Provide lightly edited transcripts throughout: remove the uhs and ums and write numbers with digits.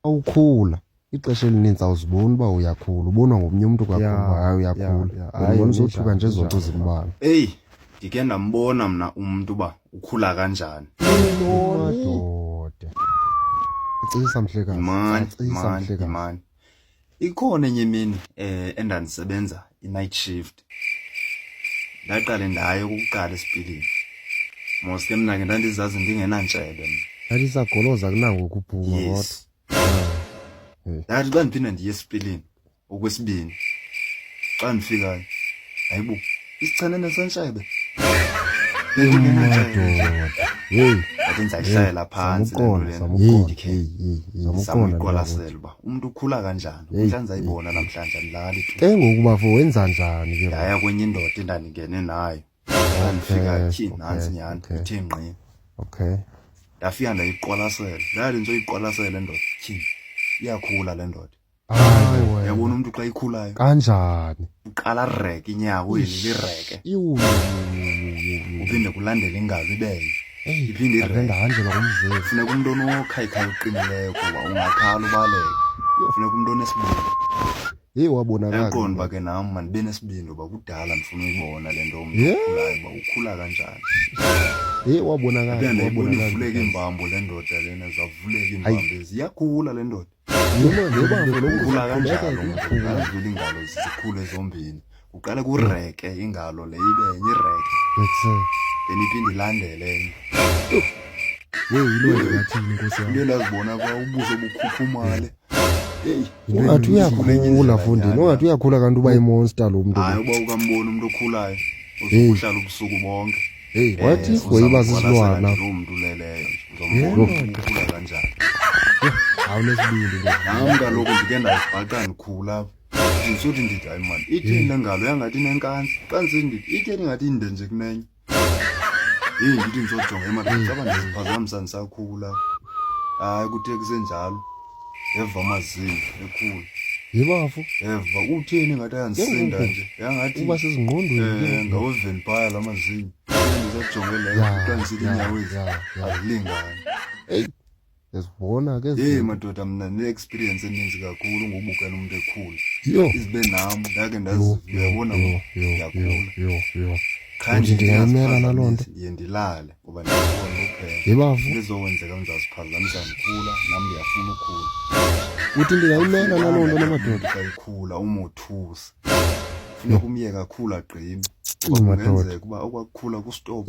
awukhula ixesha elininzi awuziboni uba uyakhula ubonwa ngomnye umuntu kakhulu hayi uyakhula ubona uzothuka nje zonke zimbalwa. Ndike ndambona mna umuntu uba ukhula kanjani. Madoda cisa mhlekazi mani ikhona enye imini endandisebenza i-night shift ndaqale ndayo ukuqala esipilini mos ke mna ke ndandizazi ndingenantshebe mna ndisagoloza kunangoku uphuma kodwa ndathi xa ndiphinda ndiye esipilini okwesibini xa ndifikayo hayibo isichanene sentshebe athi ndizayihlayela phantsi zamuqwalasela uba umntu ukhula kanjani mhlawumbi ayibona namhlanje andilali ke ngokuba fo wenza njani ke ndaya kwenye indoda endandingene nayo ndandifika tyhini nantsi nyhani ithe ngqi ndafika ndayiqwalasela ndathi ndizoyiqwalasela le ndoda tyhini iyakhula le ndoda yabona umntu xa ikhulayo kanjani uqala reke inyawo lireke uphinde kulandela ingalo ibeye iphinde irendahanjelwa kumzimba funeka umntu onokhayikhaya uqinileyo kuba ungakhala ubaleke funeka umntu onesibindi wabonakala yaqonda uba ke nam mandibe nesibindi uba kudala ndifuna uyibona le nto umntu ukhulayo uba ukhula kanjani wabonakala ivuleka iimbambo le ndoda lena zavuleka iimbambo ziyakhula le ndoda ukhula kanjalo umntu ukazivula iingalo zikhule zombini uqale kureke ingalo le ibenye ireke then iphinde ilandele enye into endazibona kwa ubuso bukhukhumale ungathi uyakhula fondini ungathi uyakhula kanti uba imonster lo mntu hayi uba ukambona umntu okhulayo uzokuhlala ubusuku bonke wathi wayiba sisilwana lo mntu leleyo uzombona ukhula kanjani awunesibindi nam kaloku ndike ndazibhaqa ndikhula ndisuthi ndithi hayi mani itheni le ngalo yangathi inenkansi xa ndisendithi itheni ngathi inde nje kunenye ndithi ndizojonga emadini caba ndiziphazamisa ndisakhula hayi kuthe kusenjalo eva amazinyo ekhula yibafu eva utheni ngathi ayandisinda nje yangathi uba sezingqondweni ngaweveni phaya la mazinyo ndizojonge leyo xa ndisithi inyawo ezi azilingani yazibona ke madoda mna ne-experience eninzi kakhulu ngobukela umuntu ekhula izibe nam ndake ndaziyabona ndiyakhula khanje ndingayimela naloo nto ndiye ndilale ngoba ndiyabona uphela yibafu ndizokwenzeka ndizawuziphazamisa ndikhula nam ndiyafuna ukhula uthi ndingayimela naloo nto namadoda xa ikhula umothusi funeka umyeka akhula agqibe kungenzeka uba okwakukhula kustop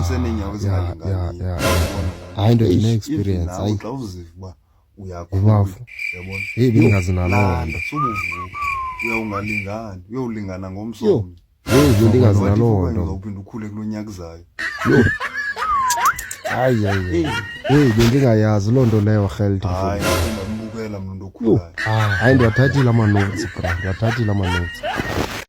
seneenyawo ezingalinganiyo hayi nto ine-experience hayi xa uziva uba uyakhula yabona bendingazi naloo nto uyawungalingani uyowulingana ngomsomnye bendingazi naloo nto uzawuphinda ukhule kulo nyaka uzayo hayi bendingayazi loo nto leyo health ndambukela mntu okhulayo hayi ndiwathathile ama-notes bra ndiwathathile ama-notes